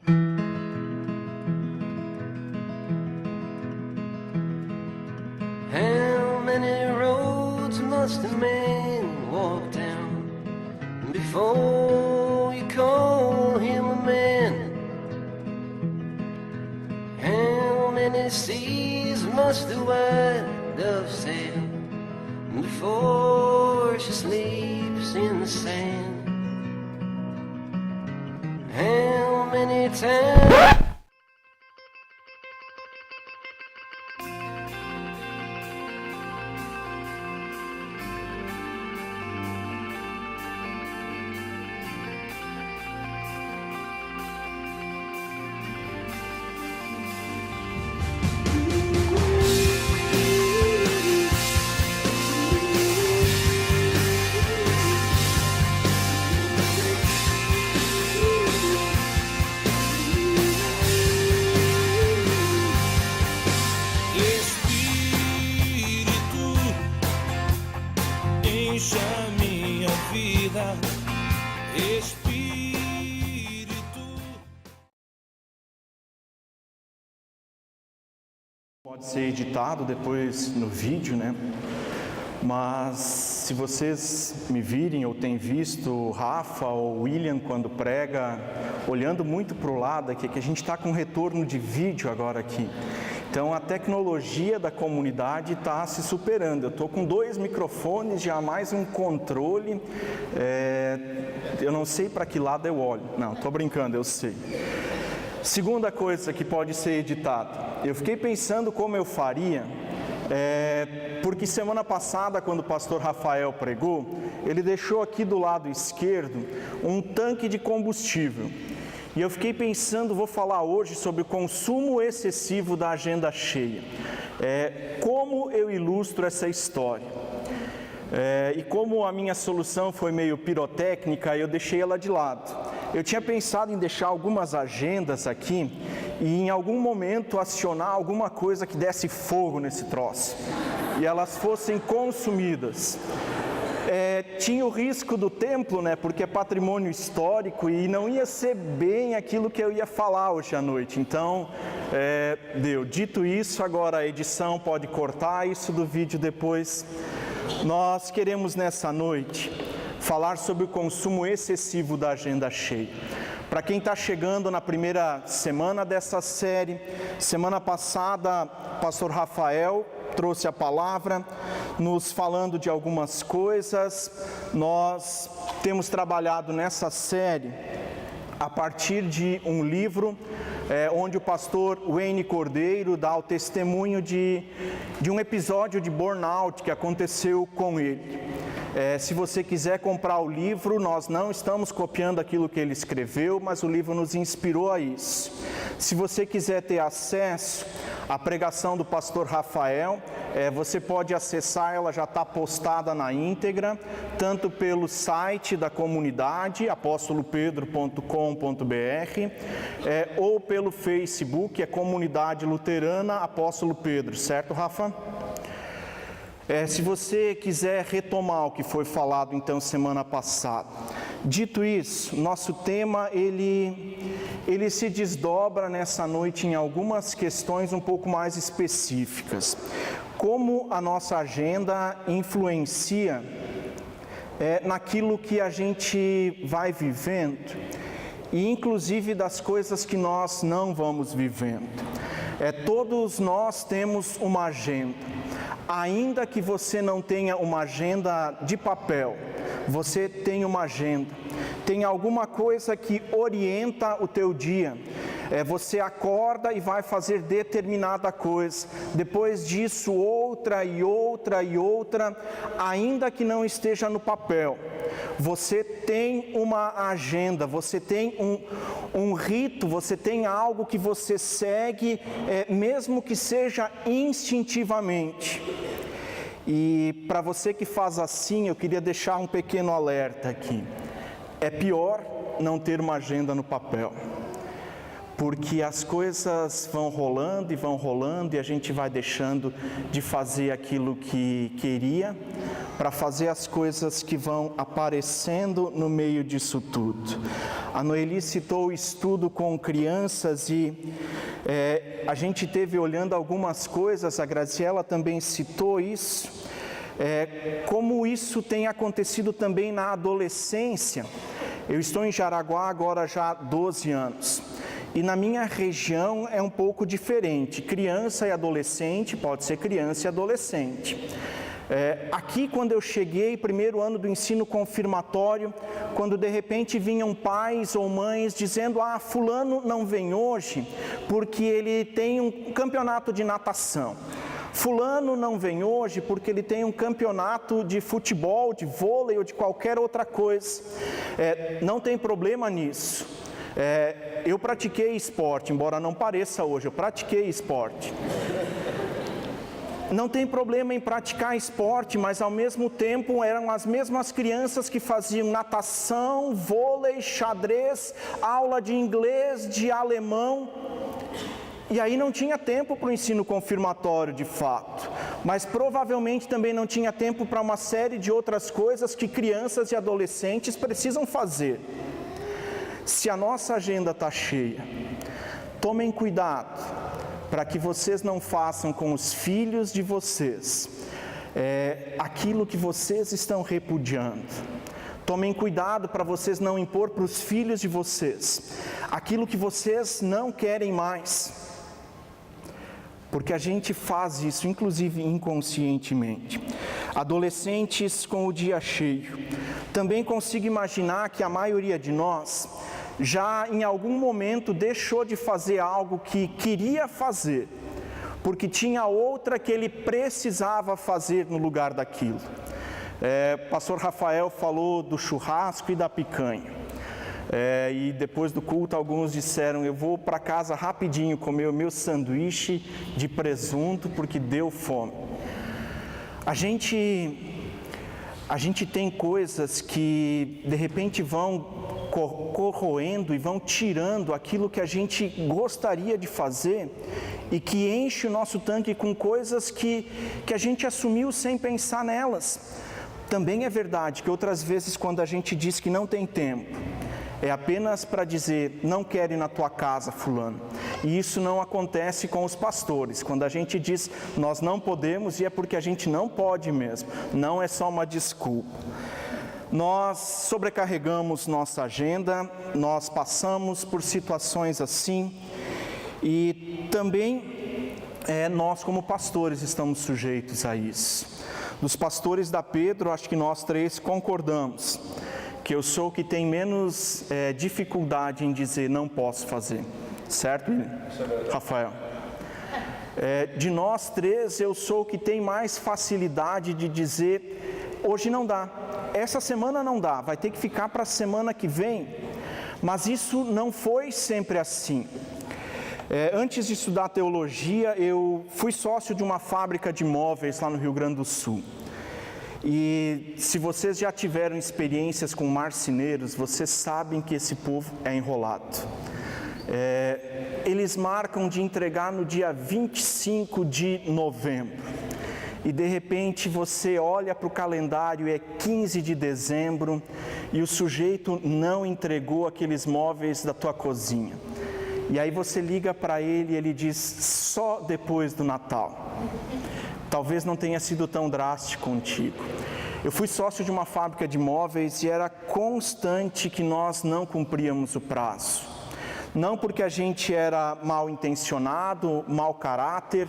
How many roads must a man walk down before you call him a man? How many seas must the white dove sail before she sleeps in the sand? How many times? Pode ser editado depois no vídeo, né? Mas se vocês me virem ou têm visto o Rafa ou o William quando prega, olhando muito para o lado aqui, que a gente está com retorno de vídeo agora aqui. Então a tecnologia da comunidade está se superando. Eu estou com 2 microfones, já mais um controle. Eu não sei para que lado eu olho. Não, estou brincando, eu sei. Segunda coisa que pode ser editada. Eu fiquei pensando como eu faria, porque semana passada, quando o pastor Rafael pregou, ele deixou aqui do lado esquerdo um tanque de combustível. E eu fiquei pensando, vou falar hoje sobre o consumo excessivo da agenda cheia. Como eu ilustro essa história? E como a minha solução foi meio pirotécnica, eu deixei ela de lado. Eu tinha pensado em deixar algumas agendas aqui e em algum momento acionar alguma coisa que desse fogo nesse troço e elas fossem consumidas. Tinha o risco do templo, né, porque é patrimônio histórico e não ia ser bem aquilo que eu ia falar hoje à noite. Então, deu. Dito isso, agora a edição pode cortar isso do vídeo depois. Nós queremos nessa noite falar sobre o consumo excessivo da agenda cheia. Para quem está chegando na primeira semana dessa série, semana passada, pastor Rafael trouxe a palavra, nos falando de algumas coisas. Nós temos trabalhado nessa série a partir de um livro onde o pastor Wayne Cordeiro dá o testemunho de um episódio de burnout que aconteceu com ele. Se você quiser comprar o livro, nós não estamos copiando aquilo que ele escreveu, mas o livro nos inspirou a isso. Se você quiser ter acesso à pregação do pastor Rafael, você pode acessar, ela já está postada na íntegra, tanto pelo site da comunidade, apostolopedro.com.br, ou pelo Facebook, Comunidade Luterana Apóstolo Pedro, certo, Rafa? Se você quiser retomar o que foi falado então semana passada. Dito isso, nosso tema ele se desdobra nessa noite em algumas questões um pouco mais específicas. Como a nossa agenda influencia naquilo que a gente vai vivendo e inclusive das coisas que nós não vamos vivendo. Todos nós temos uma agenda. Ainda que você não tenha uma agenda de papel, você tem uma agenda. Tem alguma coisa que orienta o teu dia. Você acorda e vai fazer determinada coisa. Depois disso, outra e outra e outra, ainda que não esteja no papel. Você tem uma agenda, você tem um rito, você tem algo que você segue, mesmo que seja instintivamente. E para você que faz assim, eu queria deixar um pequeno alerta aqui. É pior não ter uma agenda no papel, porque as coisas vão rolando e a gente vai deixando de fazer aquilo que queria, para fazer as coisas que vão aparecendo no meio disso tudo. A Noeli citou o estudo com crianças e a gente teve olhando algumas coisas, a Graziela também citou isso, como isso tem acontecido também na adolescência. Eu estou em Jaraguá agora já há 12 anos. E na minha região é um pouco diferente, criança e adolescente, pode ser criança e adolescente. Aqui quando eu cheguei, primeiro ano do ensino confirmatório, quando de repente vinham pais ou mães dizendo, fulano não vem hoje porque ele tem um campeonato de natação. Fulano não vem hoje porque ele tem um campeonato de futebol, de vôlei ou de qualquer outra coisa. Não tem problema nisso. Eu pratiquei esporte, embora não pareça hoje, eu pratiquei esporte. Não tem problema em praticar esporte, mas ao mesmo tempo eram as mesmas crianças que faziam natação, vôlei, xadrez, aula de inglês, de alemão. E aí não tinha tempo para o ensino confirmatório de fato, mas provavelmente também não tinha tempo para uma série de outras coisas que crianças e adolescentes precisam fazer. Se a nossa agenda está cheia, tomem cuidado para que vocês não façam com os filhos de vocês aquilo que vocês estão repudiando. Tomem cuidado para vocês não impor para os filhos de vocês aquilo que vocês não querem mais. Porque a gente faz isso, inclusive inconscientemente. Adolescentes com o dia cheio. Também consigo imaginar que a maioria de nós já em algum momento deixou de fazer algo que queria fazer, porque tinha outra que ele precisava fazer no lugar daquilo. Pastor Rafael falou do churrasco e da picanha. E depois do culto alguns disseram, eu vou para casa rapidinho comer o meu sanduíche de presunto porque deu fome. A gente tem coisas que de repente vão corroendo e vão tirando aquilo que a gente gostaria de fazer e que enche o nosso tanque com coisas que a gente assumiu sem pensar nelas. Também é verdade que outras vezes quando a gente diz que não tem tempo, é apenas para dizer, não quero ir na tua casa, fulano. E isso não acontece com os pastores. Quando a gente diz, nós não podemos, e é porque a gente não pode mesmo. Não é só uma desculpa. Nós sobrecarregamos nossa agenda, nós passamos por situações assim. E também nós como pastores estamos sujeitos a isso. Dos pastores da Pedro, acho que nós três concordamos que eu sou o que tem menos dificuldade em dizer não posso fazer, certo, Rafael? De nós três, eu sou o que tem mais facilidade de dizer hoje não dá, essa semana não dá, vai ter que ficar para a semana que vem, mas isso não foi sempre assim. Antes de estudar teologia, eu fui sócio de uma fábrica de móveis lá no Rio Grande do Sul. E se vocês já tiveram experiências com marceneiros, vocês sabem que esse povo é enrolado. Eles marcam de entregar no dia 25 de novembro. E de repente você olha para o calendário, é 15 de dezembro, e o sujeito não entregou aqueles móveis da tua cozinha. E aí você liga para ele e ele diz, só depois do Natal. Talvez não tenha sido tão drástico contigo. Eu fui sócio de uma fábrica de móveis e era constante que nós não cumpríamos o prazo. Não porque a gente era mal intencionado, mau caráter.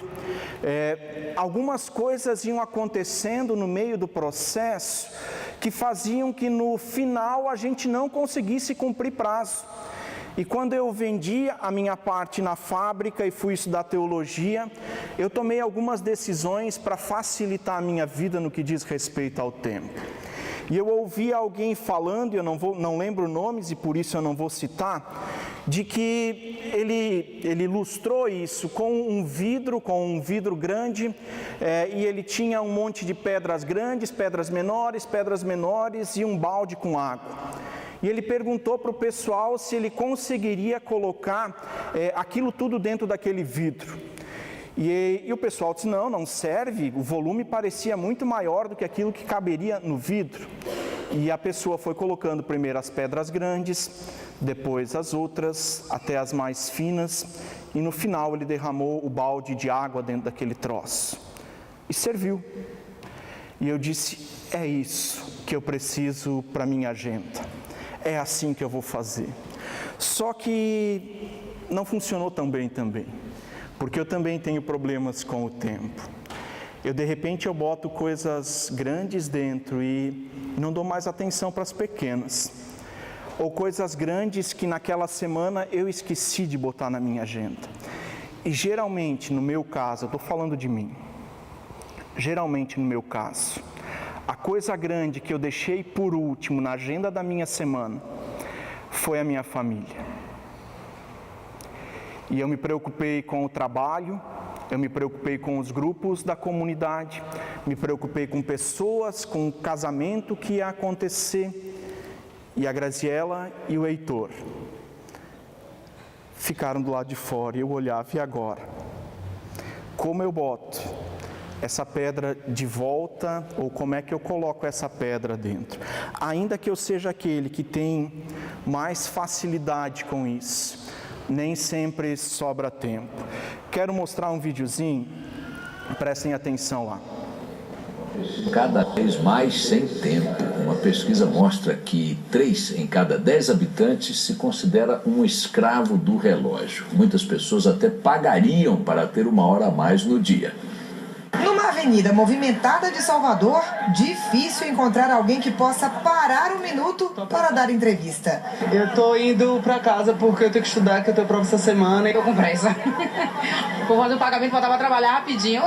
Algumas coisas iam acontecendo no meio do processo que faziam que no final a gente não conseguisse cumprir prazo. E quando eu vendi a minha parte na fábrica e fui estudar teologia, eu tomei algumas decisões para facilitar a minha vida no que diz respeito ao tempo. E eu ouvi alguém falando, eu não lembro nomes e por isso eu não vou citar, de que ele ilustrou isso com um vidro grande, e ele tinha um monte de pedras grandes, pedras menores e um balde com água. E ele perguntou para o pessoal se ele conseguiria colocar aquilo tudo dentro daquele vidro. E o pessoal disse, não serve, o volume parecia muito maior do que aquilo que caberia no vidro. E a pessoa foi colocando primeiro as pedras grandes, depois as outras, até as mais finas, e no final ele derramou o balde de água dentro daquele troço. E serviu. E eu disse, é isso que eu preciso para a minha agenda. É assim que eu vou fazer. Só que não funcionou tão bem também. Porque eu também tenho problemas com o tempo. De repente eu boto coisas grandes dentro e não dou mais atenção para as pequenas. Ou coisas grandes que naquela semana eu esqueci de botar na minha agenda. E geralmente, no meu caso, eu estou falando de mim. Geralmente, no meu caso, a coisa grande que eu deixei por último na agenda da minha semana foi a minha família. E eu me preocupei com o trabalho, eu me preocupei com os grupos da comunidade, me preocupei com pessoas, com o casamento que ia acontecer. E a Graziela e o Heitor ficaram do lado de fora e eu olhava, e agora? Como eu boto essa pedra de volta, ou como é que eu coloco essa pedra dentro? Ainda que eu seja aquele que tem mais facilidade com isso, nem sempre sobra tempo. Quero mostrar um videozinho, prestem atenção lá. Cada vez mais sem tempo. Uma pesquisa mostra que 3 em cada 10 habitantes se considera um escravo do relógio. Muitas pessoas até pagariam para ter 1 hora a mais no dia. Numa avenida movimentada de Salvador, difícil encontrar alguém que possa parar 1 minuto para dar entrevista. Eu tô indo pra casa porque eu tenho que estudar, que eu tenho prova essa semana. Eu com pressa. Vou fazer o pagamento, voltar pra trabalhar rapidinho.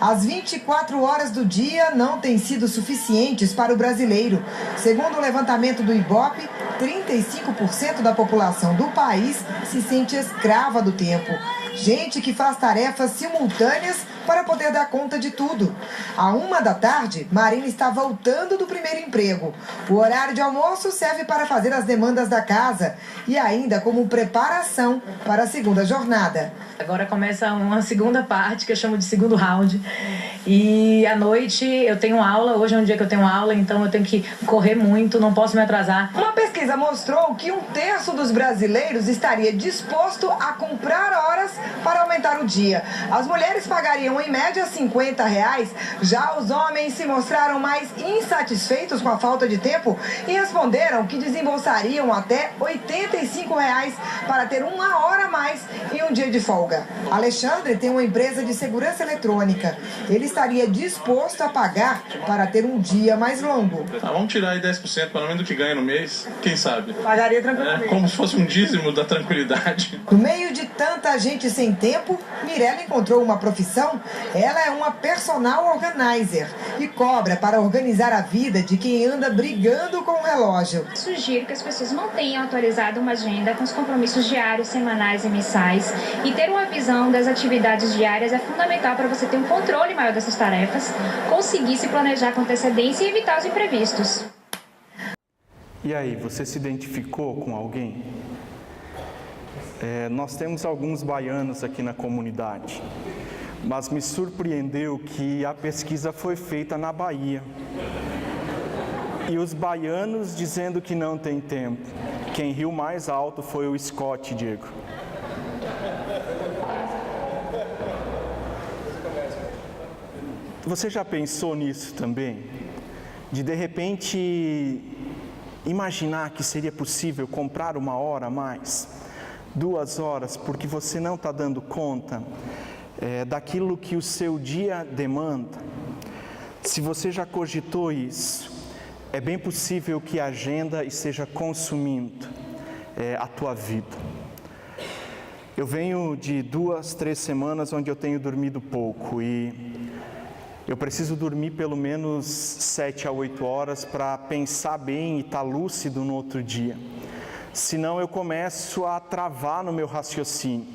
As 24 horas do dia não têm sido suficientes para o brasileiro. Segundo o levantamento do IBOPE, 35% da população do país se sente escrava do tempo. Gente que faz tarefas simultâneas para poder dar conta de tudo. À 1 da tarde, Marina está voltando do primeiro emprego. O horário de almoço serve para fazer as demandas da casa e ainda como preparação para a segunda jornada. Agora começa uma segunda parte, que eu chamo de segundo round. E à noite eu tenho aula, hoje é um dia que eu tenho aula, então eu tenho que correr muito, não posso me atrasar. Uma pesquisa mostrou que 1/3 dos brasileiros estaria disposto a comprar horas para aumentar o dia. As mulheres pagariam em média R$50, já os homens se mostraram mais insatisfeitos com a falta de tempo e responderam que desembolsariam até R$85 para ter 1 hora a mais em um dia de folga. Alexandre tem uma empresa de segurança eletrônica. Ele estaria disposto a pagar para ter um dia mais longo. Vamos tirar aí 10%, pelo menos do que ganha no mês, quem sabe? Pagaria tranquilamente. Como se fosse um dízimo da tranquilidade. No meio de tanta gente sem tempo, Mirella encontrou uma profissão. Ela é uma personal organizer e cobra para organizar a vida de quem anda brigando com o relógio. Sugiro que as pessoas mantenham atualizada uma agenda com os compromissos diários, semanais e mensais, e ter uma visão das atividades diárias é fundamental para você ter um controle maior dessas tarefas, conseguir se planejar com antecedência e evitar os imprevistos. E aí, você se identificou com alguém? Nós temos alguns baianos aqui na comunidade, mas me surpreendeu que a pesquisa foi feita na Bahia. E os baianos dizendo que não tem tempo. Quem riu mais alto foi o Scott, Diego. Você já pensou nisso também? De repente imaginar que seria possível comprar 1 hora a mais, 2 horas, porque você não está dando conta daquilo que o seu dia demanda. Se você já cogitou isso, é bem possível que a agenda esteja consumindo a tua vida. Eu venho de 2, 3 semanas onde eu tenho dormido pouco e eu preciso dormir pelo menos 7 a 8 horas para pensar bem e estar lúcido no outro dia. Senão eu começo a travar no meu raciocínio.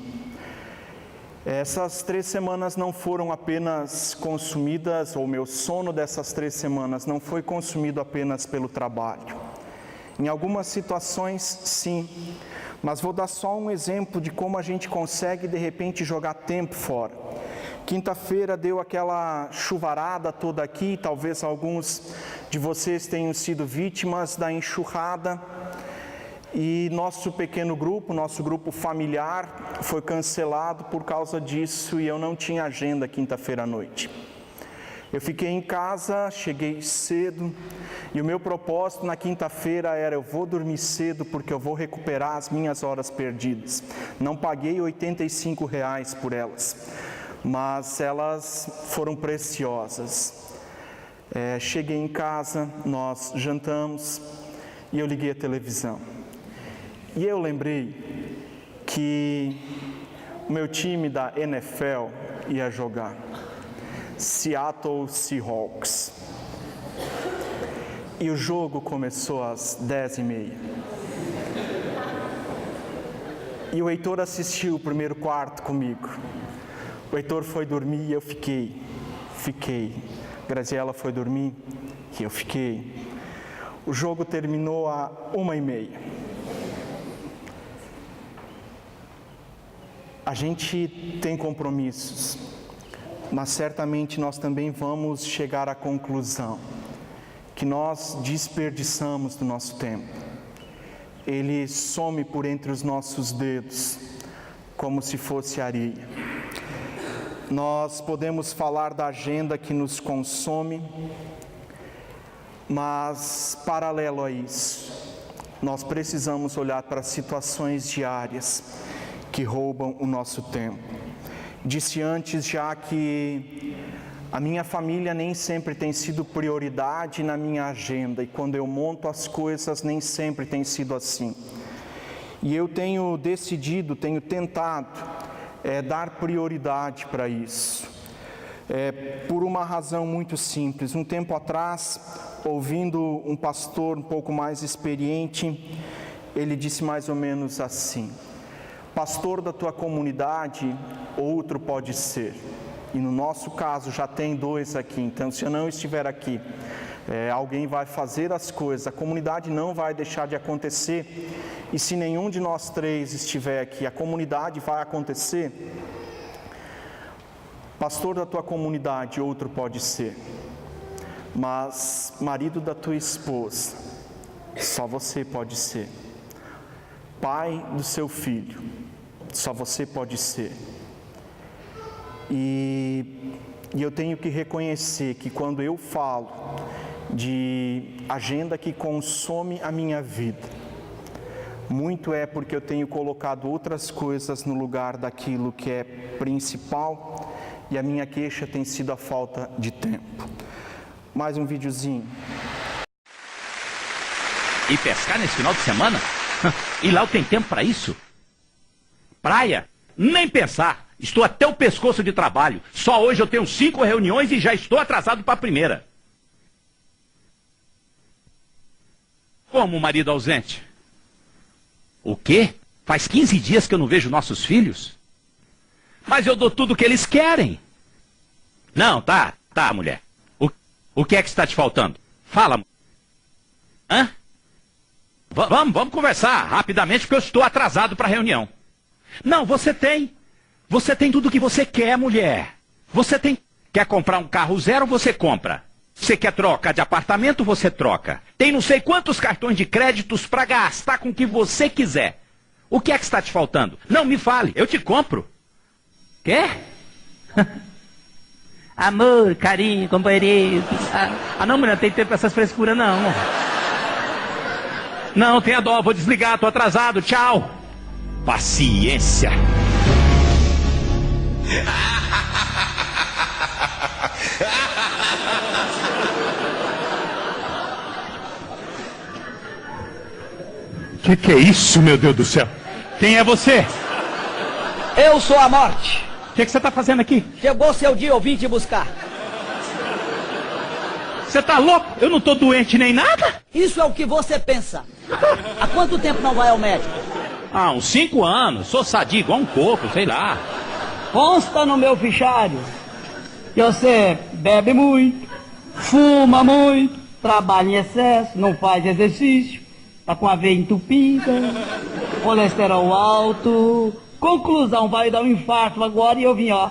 Essas 3 semanas não foram apenas consumidas, ou meu sono dessas 3 semanas não foi consumido apenas pelo trabalho. Em algumas situações, sim, mas vou dar só um exemplo de como a gente consegue, de repente, jogar tempo fora. Quinta-feira deu aquela chuvarada toda aqui, talvez alguns de vocês tenham sido vítimas da enxurrada. E nosso pequeno grupo, nosso grupo familiar, foi cancelado por causa disso e eu não tinha agenda quinta-feira à noite. Eu fiquei em casa, cheguei cedo e o meu propósito na quinta-feira era: eu vou dormir cedo porque eu vou recuperar as minhas horas perdidas. Não paguei R$85 por elas, mas elas foram preciosas. Cheguei em casa, nós jantamos e eu liguei a televisão. E eu lembrei que o meu time da NFL ia jogar, Seattle Seahawks. E o jogo começou às 10h30. E o Heitor assistiu o primeiro quarto comigo. O Heitor foi dormir e eu fiquei. Graziela foi dormir e eu fiquei. O jogo terminou às 1h30. A gente tem compromissos, mas certamente nós também vamos chegar à conclusão que nós desperdiçamos do nosso tempo. Ele some por entre os nossos dedos, como se fosse areia. Nós podemos falar da agenda que nos consome, mas, paralelo a isso, nós precisamos olhar para situações diárias que roubam o nosso tempo. Disse antes já que a minha família nem sempre tem sido prioridade na minha agenda, e quando eu monto as coisas nem sempre tem sido assim. E eu tenho decidido, tenho tentado dar prioridade para isso, por uma razão muito simples. Um tempo atrás, ouvindo um pastor um pouco mais experiente, ele disse mais ou menos assim: pastor da tua comunidade, outro pode ser. E no nosso caso já tem 2 aqui, então se eu não estiver aqui, alguém vai fazer as coisas, a comunidade não vai deixar de acontecer. E se nenhum de nós 3 estiver aqui, a comunidade vai acontecer. Pastor da tua comunidade, outro pode ser. Mas marido da tua esposa, só você pode ser. Pai do seu filho, só você pode ser. E eu tenho que reconhecer que quando eu falo de agenda que consome a minha vida, muito é porque eu tenho colocado outras coisas no lugar daquilo que é principal, e a minha queixa tem sido a falta de tempo. Mais um videozinho. E pescar nesse final de semana? E lá eu tenho tempo para isso? Praia? Nem pensar. Estou até o pescoço de trabalho. Só hoje eu tenho 5 reuniões e já estou atrasado para a primeira. Como marido ausente? O quê? Faz 15 dias que eu não vejo nossos filhos? Mas eu dou tudo o que eles querem. Não, tá, mulher. O que é que está te faltando? Fala. Hã? Vamos conversar rapidamente, porque eu estou atrasado para a reunião. Não, você tem. Você tem tudo o que você quer, mulher. Você tem. Quer comprar um carro zero, você compra. Você quer trocar de apartamento, você troca. Tem não sei quantos cartões de créditos para gastar com o que você quiser. O que é que está te faltando? Não, me fale, eu te compro. Quer? Amor, carinho, companheirismo. Não, mulher, não tem tempo para essas frescuras, não. Não, tenha dó, vou desligar, tô atrasado, tchau. Paciência. Que é isso, meu Deus do céu? Quem é você? Eu sou a morte. O que você está fazendo aqui? Chegou seu dia, eu vim te buscar. Você tá louco? Eu não tô doente nem nada? Isso é o que você pensa. Há quanto tempo não vai ao médico? Uns 5 anos. Sou sadio igual um coco, sei lá. Consta no meu fichário que você bebe muito, fuma muito, trabalha em excesso, não faz exercício, tá com a veia entupida, colesterol alto. Conclusão, vai dar um infarto agora e eu vim, ó.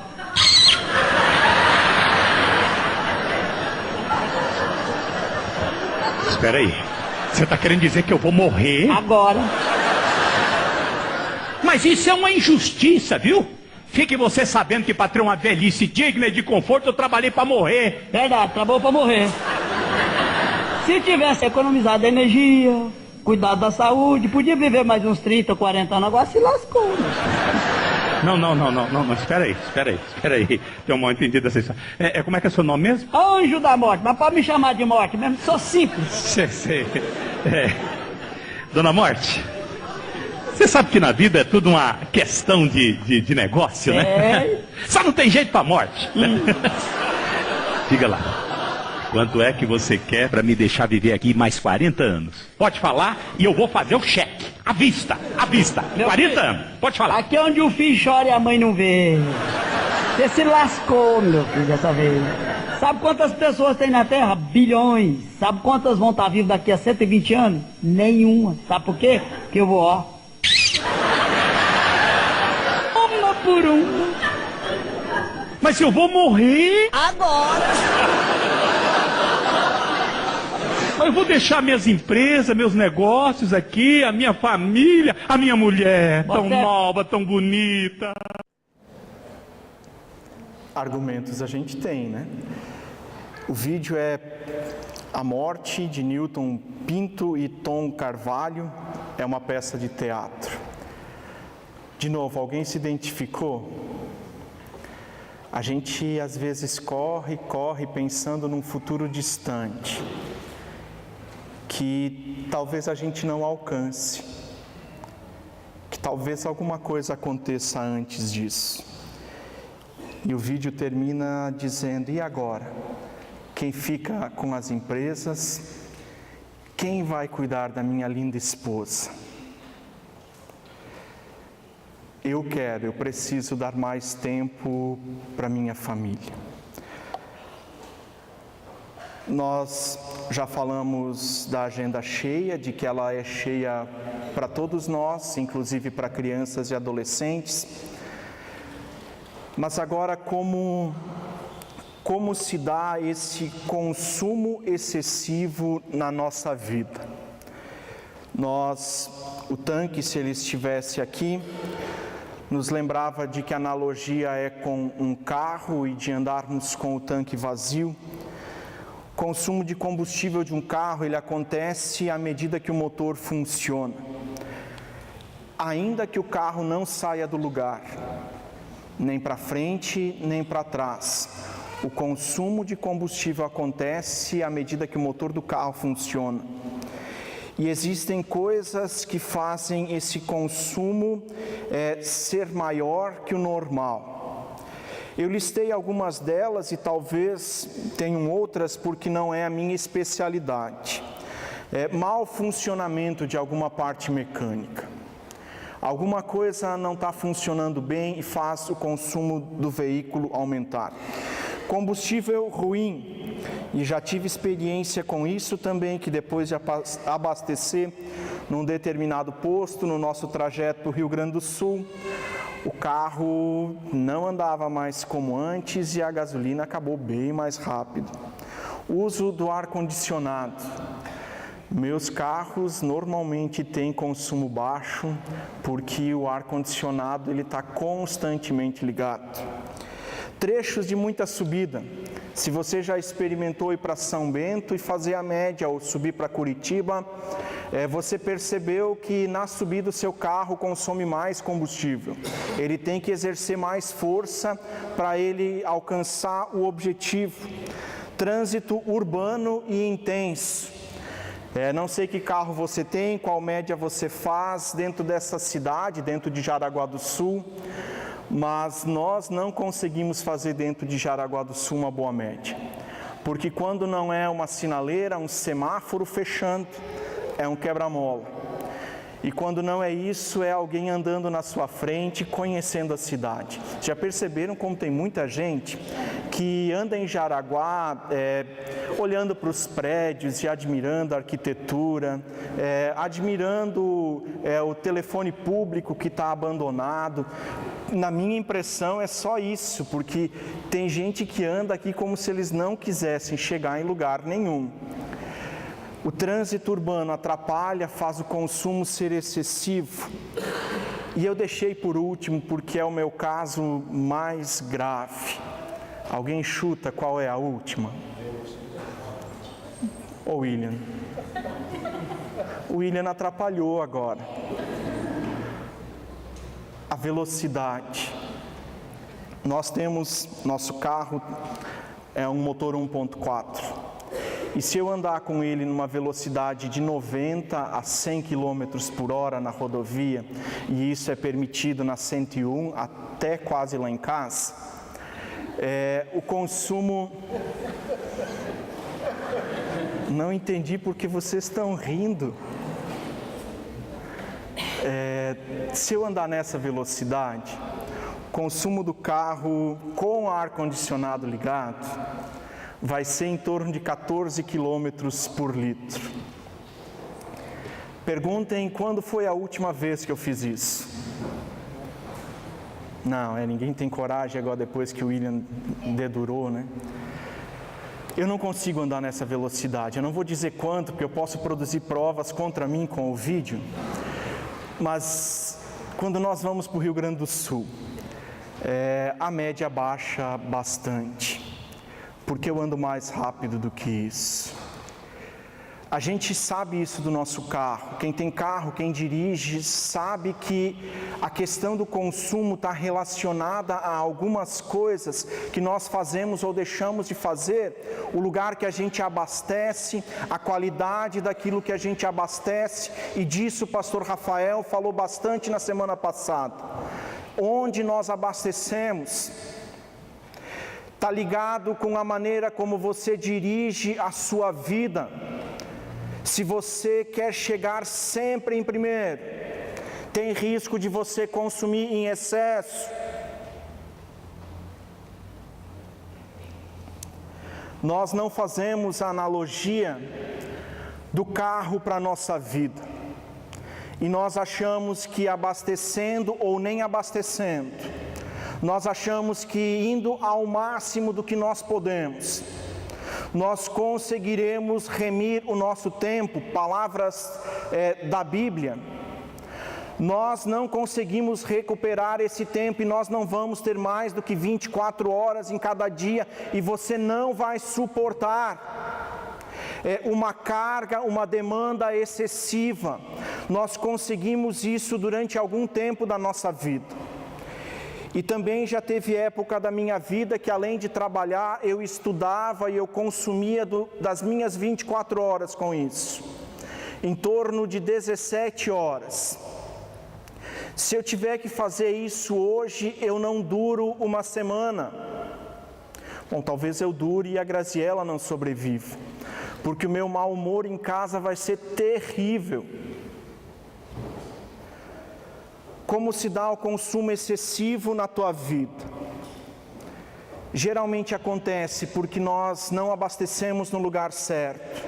Espera aí. Você tá querendo dizer que eu vou morrer? Agora. Mas isso é uma injustiça, viu? Fique você sabendo que para ter uma velhice digna e de conforto, eu trabalhei para morrer. Verdade, trabalhou pra morrer. Se tivesse economizado energia, cuidado da saúde, podia viver mais uns 30, 40 anos, agora se lascou. Não, espera aí. Tem um mal entendido dessa história. Como é que é seu nome mesmo? Anjo da morte, mas pode me chamar de morte mesmo, sou simples. Sei. Dona Morte, você sabe que na vida é tudo uma questão de negócio, né? Só não tem jeito pra morte. Diga lá. Quanto é que você quer pra me deixar viver aqui mais 40 anos? Pode falar e eu vou fazer o cheque. À vista. Meu 40 filho, anos. Pode falar. Aqui é onde o filho chora e a mãe não vê. Você se lascou, meu filho, dessa vez. Sabe quantas pessoas tem na Terra? Bilhões. Sabe quantas vão estar vivas daqui a 120 anos? Nenhuma. Sabe por quê? Porque eu vou, ó. Uma por uma. Mas eu vou morrer? Agora. Eu vou deixar minhas empresas, meus negócios aqui, a minha família, a minha mulher, tão nova, tão bonita. Argumentos a gente tem, né? O vídeo é A Morte, de Newton Pinto e Tom Carvalho. É uma peça de teatro. De novo, alguém se identificou? A gente às vezes corre pensando num futuro distante, que talvez a gente não alcance, que talvez alguma coisa aconteça antes disso. E o vídeo termina dizendo: e agora? Quem fica com as empresas? Quem vai cuidar da minha linda esposa? Eu preciso dar mais tempo para minha família. Nós já falamos da agenda cheia, de que ela é cheia para todos nós, inclusive para crianças e adolescentes. Mas agora, como se dá esse consumo excessivo na nossa vida? O Tanque, se ele estivesse aqui, nos lembrava de que a analogia é com um carro e de andarmos com o tanque vazio. O consumo de combustível de um carro, ele acontece à medida que o motor funciona. Ainda que o carro não saia do lugar, nem para frente, nem para trás, o consumo de combustível acontece à medida que o motor do carro funciona. E existem coisas que fazem esse consumo ser maior que o normal. Eu listei algumas delas e talvez tenham outras porque não é a minha especialidade. Mau funcionamento de alguma parte mecânica. Alguma coisa não está funcionando bem e faz o consumo do veículo aumentar. Combustível ruim. E já tive experiência com isso também, que depois de abastecer num determinado posto, no nosso trajeto para o Rio Grande do Sul, o carro não andava mais como antes e a gasolina acabou bem mais rápido. Uso do ar-condicionado. Meus carros normalmente têm consumo baixo, porque o ar-condicionado ele está constantemente ligado. Trechos de muita subida. Se você já experimentou ir para São Bento e fazer a média ou subir para Curitiba, você percebeu que na subida o seu carro consome mais combustível. Ele tem que exercer mais força para ele alcançar o objetivo. Trânsito urbano e intenso. Não sei que carro você tem, qual média você faz dentro dessa cidade, dentro de Jaraguá do Sul. Mas nós não conseguimos fazer dentro de Jaraguá do Sul uma boa média. Porque quando não é uma sinaleira, um semáforo fechando, é um quebra-mola. E quando não é isso, é alguém andando na sua frente, conhecendo a cidade. Já perceberam como tem muita gente que anda em Jaraguá, olhando para os prédios e admirando a arquitetura, admirando o telefone público que está abandonado. Na minha impressão é só isso, porque tem gente que anda aqui como se eles não quisessem chegar em lugar nenhum. O trânsito urbano atrapalha, faz o consumo ser excessivo. E eu deixei por último porque é o meu caso mais grave. Alguém chuta qual é a última? O William. O William atrapalhou agora. A velocidade. Nós temos, nosso carro é um motor 1.4. E se eu andar com ele numa velocidade de 90 a 100 km por hora na rodovia, e isso é permitido na 101 até quase lá em casa, o consumo... Não entendi porque vocês estão rindo. Se eu andar nessa velocidade, o consumo do carro com o ar-condicionado ligado vai ser em torno de 14 km por litro. Perguntem quando foi a última vez que eu fiz isso. Não, ninguém tem coragem agora depois que o William dedurou, né? Eu não consigo andar nessa velocidade. Eu não vou dizer quanto, porque eu posso produzir provas contra mim com o vídeo. Mas quando nós vamos para o Rio Grande do Sul, a média baixa bastante. Porque eu ando mais rápido do que isso. A gente sabe isso do nosso carro. Quem tem carro, quem dirige, sabe que a questão do consumo está relacionada a algumas coisas que nós fazemos ou deixamos de fazer, o lugar que a gente abastece, a qualidade daquilo que a gente abastece, e disso o pastor Rafael falou bastante na semana passada. Onde nós abastecemos está ligado com a maneira como você dirige a sua vida. Se você quer chegar sempre em primeiro, tem risco de você consumir em excesso. Nós não fazemos a analogia do carro para a nossa vida. E nós achamos que abastecendo ou nem abastecendo, nós achamos que indo ao máximo do que nós podemos, nós conseguiremos remir o nosso tempo. Palavras da Bíblia. Nós não conseguimos recuperar esse tempo e nós não vamos ter mais do que 24 horas em cada dia, e você não vai suportar uma carga, uma demanda excessiva. Nós conseguimos isso durante algum tempo da nossa vida. E também já teve época da minha vida que, além de trabalhar, eu estudava e eu consumia das minhas 24 horas com isso, em torno de 17 horas. Se eu tiver que fazer isso hoje, eu não duro uma semana. Bom, talvez eu dure e a Graziela não sobreviva, porque o meu mau humor em casa vai ser terrível. Como se dá o consumo excessivo na tua vida? Geralmente acontece porque nós não abastecemos no lugar certo.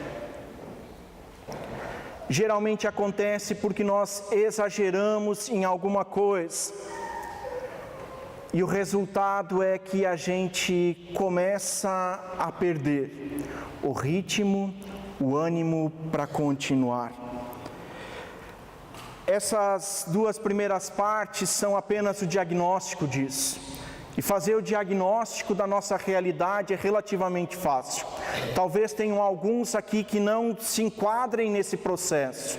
Geralmente acontece porque nós exageramos em alguma coisa. E o resultado é que a gente começa a perder o ritmo, o ânimo para continuar. Essas duas primeiras partes são apenas o diagnóstico disso. E fazer o diagnóstico da nossa realidade é relativamente fácil. Talvez tenham alguns aqui que não se enquadrem nesse processo,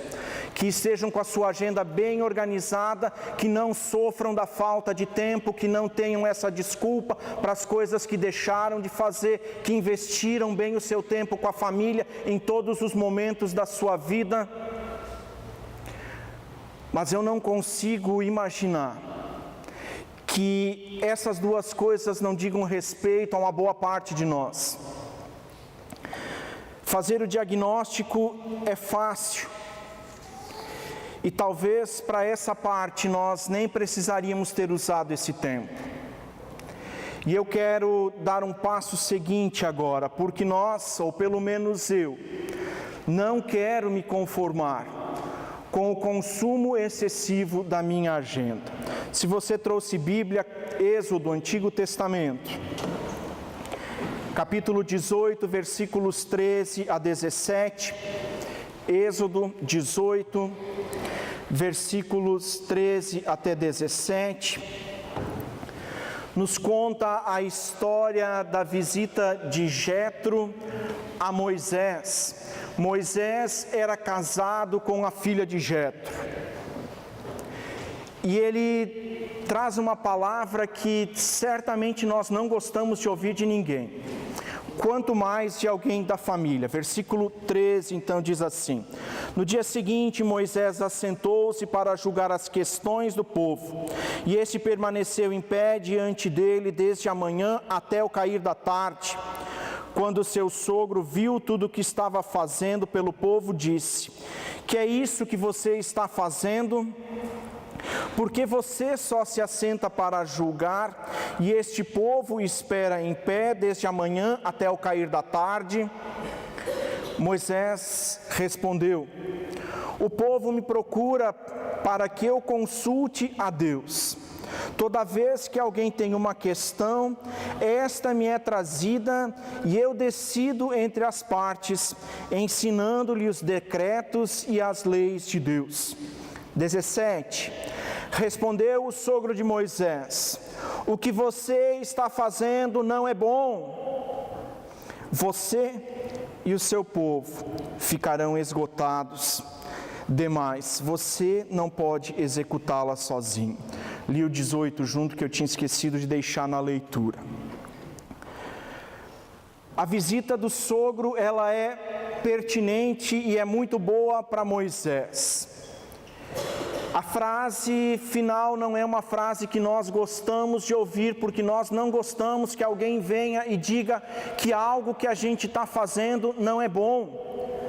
que estejam com a sua agenda bem organizada, que não sofram da falta de tempo, que não tenham essa desculpa para as coisas que deixaram de fazer, que investiram bem o seu tempo com a família em todos os momentos da sua vida. Mas eu não consigo imaginar que essas duas coisas não digam respeito a uma boa parte de nós. Fazer o diagnóstico é fácil. E talvez para essa parte nós nem precisaríamos ter usado esse tempo. E eu quero dar um passo seguinte agora, porque nós, ou pelo menos eu, não quero me conformar com o consumo excessivo da minha agenda. Se você trouxe Bíblia, Êxodo, Antigo Testamento, capítulo 18, versículos 13 a 17, Êxodo 18, versículos 13 até 17, nos conta a história da visita de Jetro a Moisés. Moisés era casado com a filha de Jetro. E ele traz uma palavra que certamente nós não gostamos de ouvir de ninguém, quanto mais de alguém da família. Versículo 13, então, diz assim: no dia seguinte, Moisés assentou-se para julgar as questões do povo, e este permaneceu em pé diante dele desde a manhã até o cair da tarde. Quando seu sogro viu tudo o que estava fazendo pelo povo, disse: que é isso que você está fazendo? Porque você só se assenta para julgar, e este povo espera em pé desde a manhã até o cair da tarde? Moisés respondeu: o povo me procura para que eu consulte a Deus. Toda vez que alguém tem uma questão, esta me é trazida e eu decido entre as partes, ensinando-lhe os decretos e as leis de Deus. 17. Respondeu o sogro de Moisés: o que você está fazendo não é bom. Você e o seu povo ficarão esgotados. Demais, você não pode executá-la sozinho. Li o 18 junto, que eu tinha esquecido de deixar na leitura. A visita do sogro, ela é pertinente e é muito boa para Moisés. A frase final não é uma frase que nós gostamos de ouvir, porque nós não gostamos que alguém venha e diga que algo que a gente está fazendo não é bom.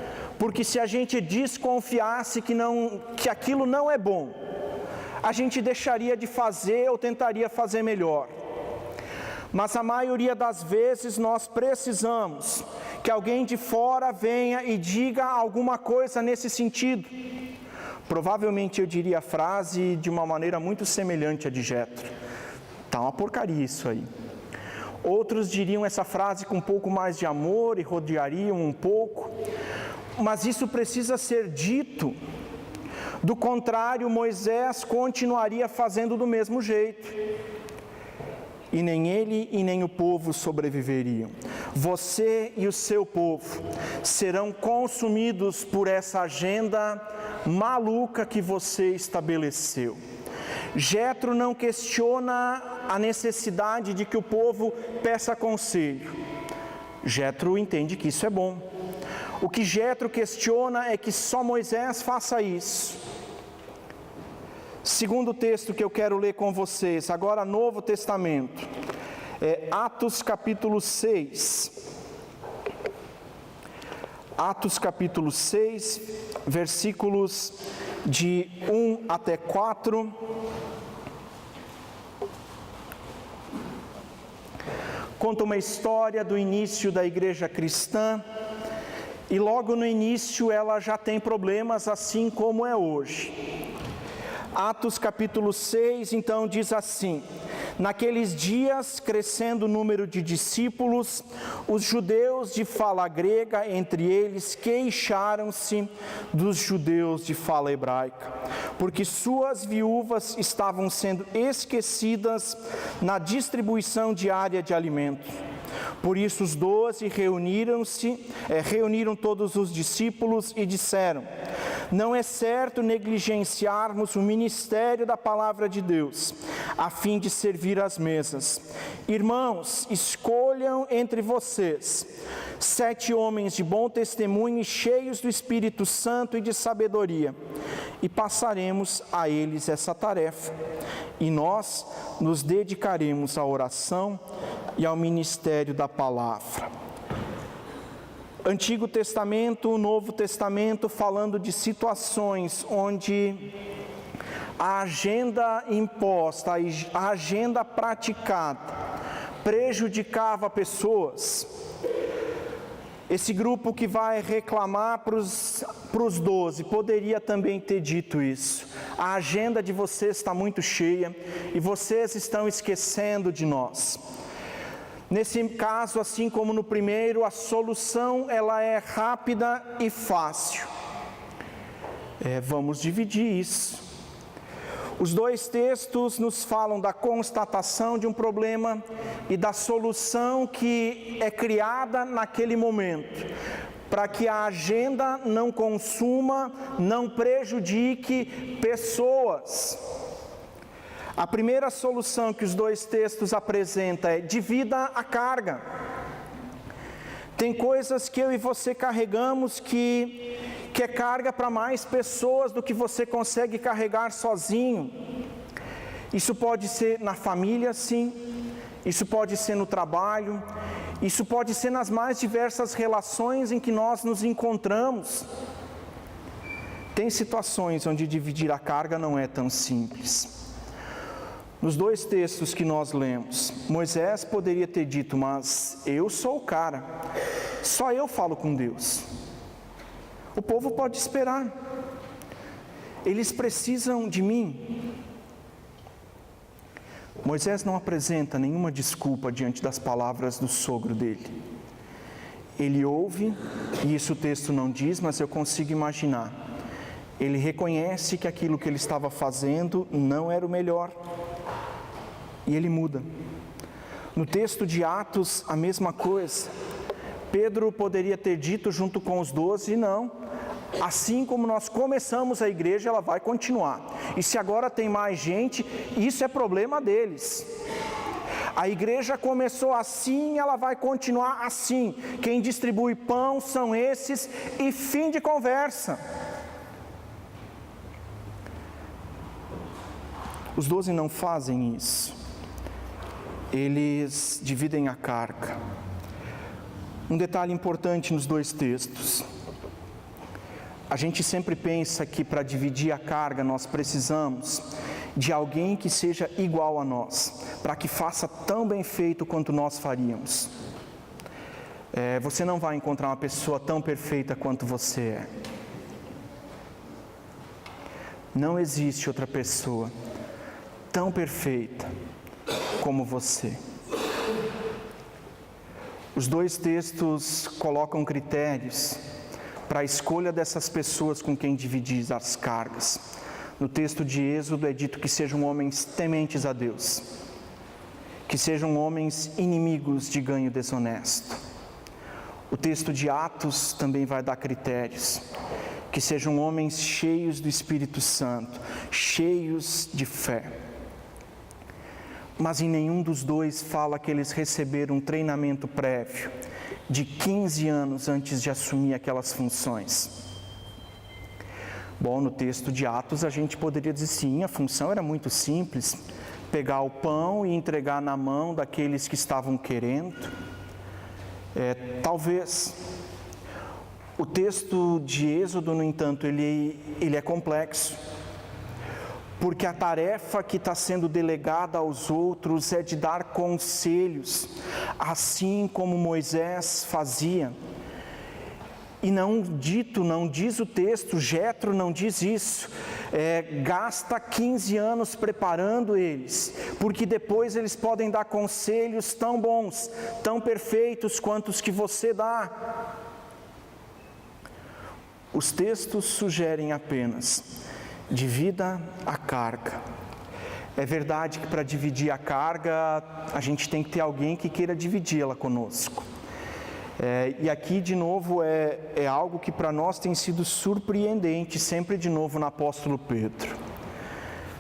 Porque se a gente desconfiasse que aquilo não é bom, a gente deixaria de fazer ou tentaria fazer melhor. Mas a maioria das vezes nós precisamos que alguém de fora venha e diga alguma coisa nesse sentido. Provavelmente eu diria a frase de uma maneira muito semelhante à de Jetro: tá uma porcaria isso aí. Outros diriam essa frase com um pouco mais de amor e rodeariam um pouco, mas isso precisa ser dito. Do contrário, Moisés continuaria fazendo do mesmo jeito, e nem ele e nem o povo sobreviveriam. Você e o seu povo serão consumidos por essa agenda maluca que você estabeleceu. Jetro não questiona a necessidade de que o povo peça conselho. Jetro entende que isso é bom. O que Jetro questiona é que só Moisés faça isso. Segundo texto que eu quero ler com vocês, agora Novo Testamento, é Atos capítulo 6. Atos capítulo 6, versículos de 1 até 4. Conta uma história do início da igreja cristã, e logo no início ela já tem problemas, assim como é hoje. Atos capítulo 6, então, diz assim: naqueles dias, crescendo o número de discípulos, os judeus de fala grega, entre eles, queixaram-se dos judeus de fala hebraica, porque suas viúvas estavam sendo esquecidas na distribuição diária de alimentos. Por isso os 12 reuniram todos os discípulos e disseram: não é certo negligenciarmos o ministério da palavra de Deus, a fim de servir às mesas. Irmãos, escolham entre vocês 7 homens de bom testemunho e cheios do Espírito Santo e de sabedoria, e passaremos a eles essa tarefa. E nós nos dedicaremos à oração e ao ministério da palavra. Antigo Testamento, Novo Testamento, falando de situações onde a agenda imposta, a agenda praticada, prejudicava pessoas. Esse grupo que vai reclamar para os 12 poderia também ter dito isso: a agenda de vocês está muito cheia e vocês estão esquecendo de nós. Nesse caso, assim como no primeiro, a solução ela é rápida e fácil. Vamos dividir isso. Os dois textos nos falam da constatação de um problema e da solução que é criada naquele momento, para que a agenda não consuma, não prejudique pessoas. A primeira solução que os dois textos apresentam é: divida a carga. Tem coisas que eu e você carregamos que é carga para mais pessoas do que você consegue carregar sozinho. Isso pode ser na família, sim. Isso pode ser no trabalho. Isso pode ser nas mais diversas relações em que nós nos encontramos. Tem situações onde dividir a carga não é tão simples. Nos dois textos que nós lemos, Moisés poderia ter dito: mas eu sou o cara, só eu falo com Deus. O povo pode esperar, eles precisam de mim. Moisés não apresenta nenhuma desculpa diante das palavras do sogro dele. Ele ouve, e isso o texto não diz, mas eu consigo imaginar. Ele reconhece que aquilo que ele estava fazendo não era o melhor, e ele muda. No texto de Atos, a mesma coisa. Pedro poderia ter dito junto com os 12, não, assim como nós começamos a igreja, ela vai continuar. E se agora tem mais gente, isso é problema deles. A igreja começou assim, ela vai continuar assim. Quem distribui pão são esses, e fim de conversa. Os 12 não fazem isso. Eles dividem a carga. Um detalhe importante nos dois textos: a gente sempre pensa que para dividir a carga nós precisamos de alguém que seja igual a nós, para que faça tão bem feito quanto nós faríamos. Você não vai encontrar uma pessoa tão perfeita quanto você é. Não existe outra pessoa tão perfeita como você. Os dois textos colocam critérios para a escolha dessas pessoas com quem dividir as cargas. No texto de Êxodo é dito que sejam homens tementes a Deus, que sejam homens inimigos de ganho desonesto. O texto de Atos também vai dar critérios, que sejam homens cheios do Espírito Santo, cheios de fé. Mas em nenhum dos dois fala que eles receberam um treinamento prévio de 15 anos antes de assumir aquelas funções. Bom, no texto de Atos a gente poderia dizer sim, a função era muito simples: pegar o pão e entregar na mão daqueles que estavam querendo. Talvez. O texto de Êxodo, no entanto, ele é complexo, porque a tarefa que está sendo delegada aos outros é de dar conselhos, assim como Moisés fazia. E não diz o texto, Jetro não diz isso, gasta 15 anos preparando eles, porque depois eles podem dar conselhos tão bons, tão perfeitos quanto os que você dá. Os textos sugerem apenas: divida a carga. É verdade que para dividir a carga, a gente tem que ter alguém que queira dividi-la conosco. E aqui, de novo, é algo que para nós tem sido surpreendente, sempre de novo no apóstolo Pedro.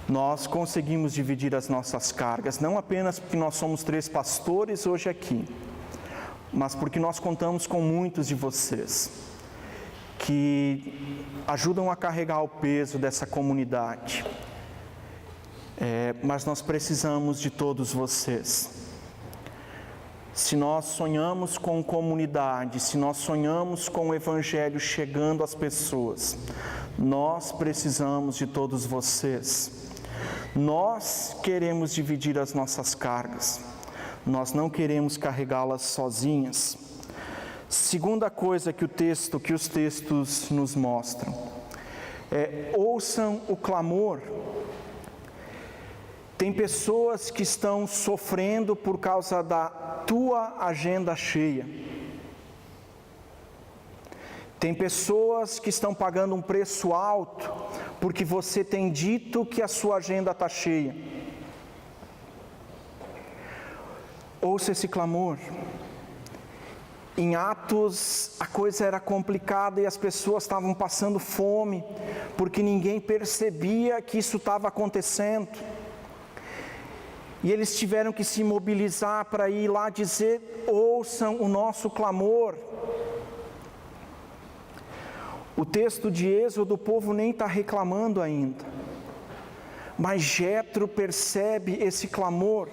Nós conseguimos dividir as nossas cargas, não apenas porque nós somos 3 pastores hoje aqui, mas porque nós contamos com muitos de vocês, que ajudam a carregar o peso dessa comunidade. Mas nós precisamos de todos vocês. Se nós sonhamos com comunidade, se nós sonhamos com o Evangelho chegando às pessoas, nós precisamos de todos vocês. Nós queremos dividir as nossas cargas, nós não queremos carregá-las sozinhas. Segunda coisa que os textos nos mostram, ouçam o clamor. Tem pessoas que estão sofrendo por causa da tua agenda cheia. Tem pessoas que estão pagando um preço alto porque você tem dito que a sua agenda está cheia. Ouça esse clamor. Em Atos, a coisa era complicada e as pessoas estavam passando fome, porque ninguém percebia que isso estava acontecendo. E eles tiveram que se mobilizar para ir lá dizer: ouçam o nosso clamor. O texto de Êxodo, o povo nem está reclamando ainda. Mas Jetro percebe esse clamor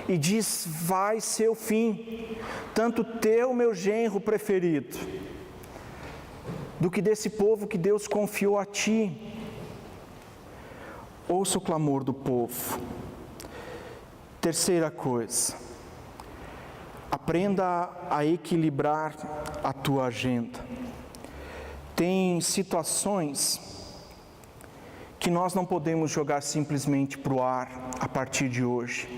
e diz: vai ser o fim, tanto teu, meu genro preferido, do que desse povo que Deus confiou a ti. Ouça o clamor do povo. Terceira coisa, aprenda a equilibrar a tua agenda. Tem situações que nós não podemos jogar simplesmente para o ar a partir de hoje.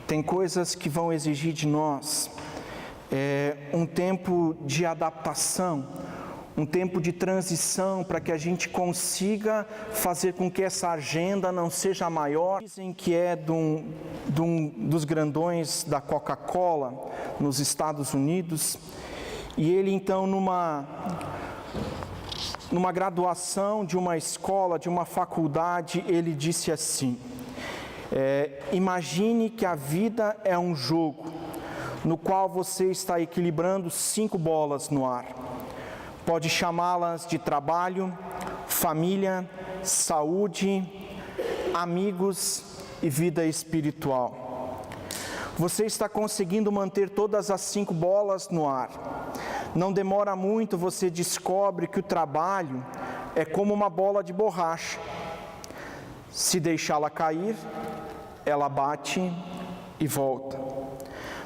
Tem coisas que vão exigir de nós um tempo de adaptação, um tempo de transição para que a gente consiga fazer com que essa agenda não seja maior. Dizem que é dos grandões da Coca-Cola nos Estados Unidos, e ele então numa graduação de uma escola, de uma faculdade, ele disse assim: imagine que a vida é um jogo no qual você está equilibrando 5 bolas no ar. Pode chamá-las de trabalho, família, saúde, amigos e vida espiritual. Você está conseguindo manter todas as 5 bolas no ar. Não demora muito, você descobre que o trabalho é como uma bola de borracha. Se deixá-la cair, ela bate e volta.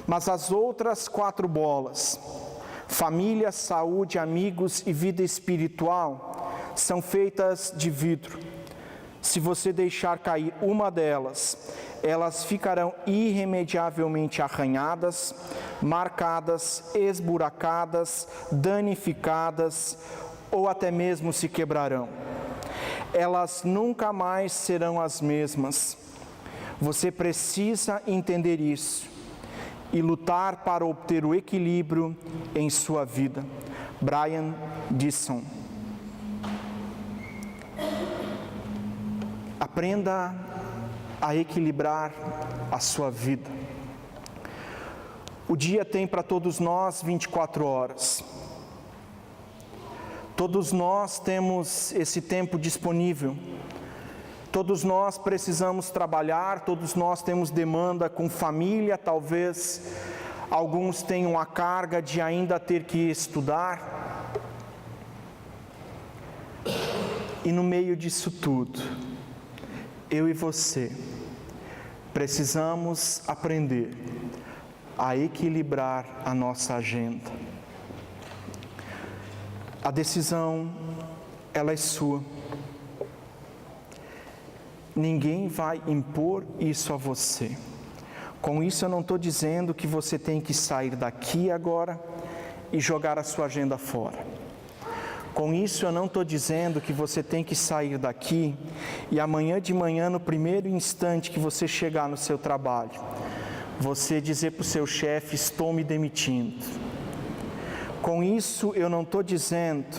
Mas as outras 4 bolas, família, saúde, amigos e vida espiritual, são feitas de vidro. Se você deixar cair uma delas, elas ficarão irremediavelmente arranhadas, marcadas, esburacadas, danificadas ou até mesmo se quebrarão. Elas nunca mais serão as mesmas. Você precisa entender isso e lutar para obter o equilíbrio em sua vida. Brian Disson. Aprenda a equilibrar a sua vida. O dia tem para todos nós 24 horas. Todos nós temos esse tempo disponível. Todos nós precisamos trabalhar, todos nós temos demanda com família, talvez alguns tenham a carga de ainda ter que estudar. E no meio disso tudo, eu e você precisamos aprender a equilibrar a nossa agenda. A decisão, ela é sua. Ninguém vai impor isso a você. Com isso eu não estou dizendo que você tem que sair daqui agora e jogar a sua agenda fora. Com isso eu não estou dizendo que você tem que sair daqui e amanhã de manhã, no primeiro instante que você chegar no seu trabalho, você dizer para o seu chefe: estou me demitindo. Com isso eu não estou dizendo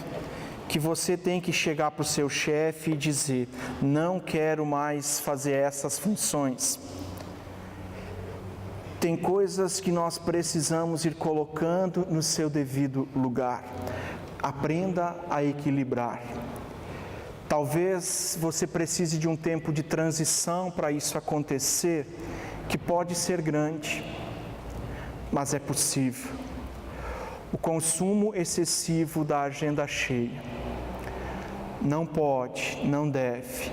que você tem que chegar para o seu chefe e dizer: não quero mais fazer essas funções. Tem coisas que nós precisamos ir colocando no seu devido lugar. Aprenda a equilibrar. Talvez você precise de um tempo de transição para isso acontecer, que pode ser grande, mas é possível. O consumo excessivo da agenda cheia não pode, não deve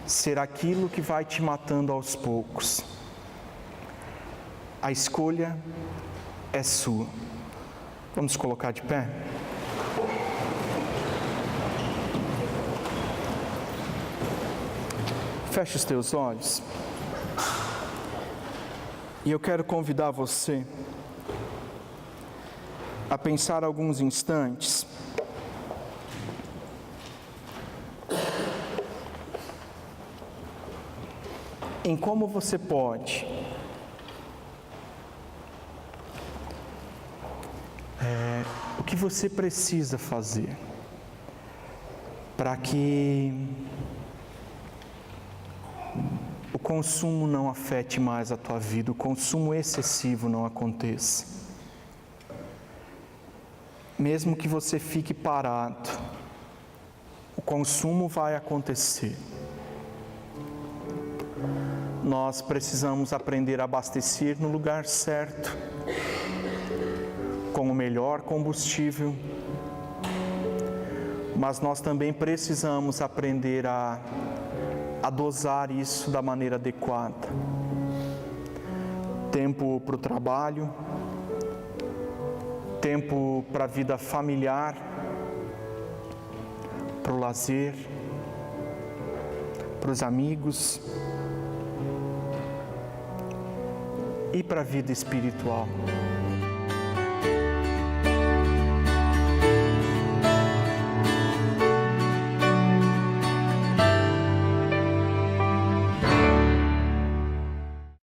ser aquilo que vai te matando aos poucos. A escolha é sua. Vamos colocar de pé? Feche os teus olhos. E eu quero convidar você a pensar alguns instantes em como você pode o que você precisa fazer para que o consumo não afete mais a tua vida, o consumo excessivo não aconteça. Mesmo que você fique parado, o consumo vai acontecer. Nós precisamos aprender a abastecer no lugar certo, com o melhor combustível, mas nós também precisamos aprender a dosar isso da maneira adequada. Tempo para o trabalho, tempo para a vida familiar, para o lazer, para os amigos e para a vida espiritual.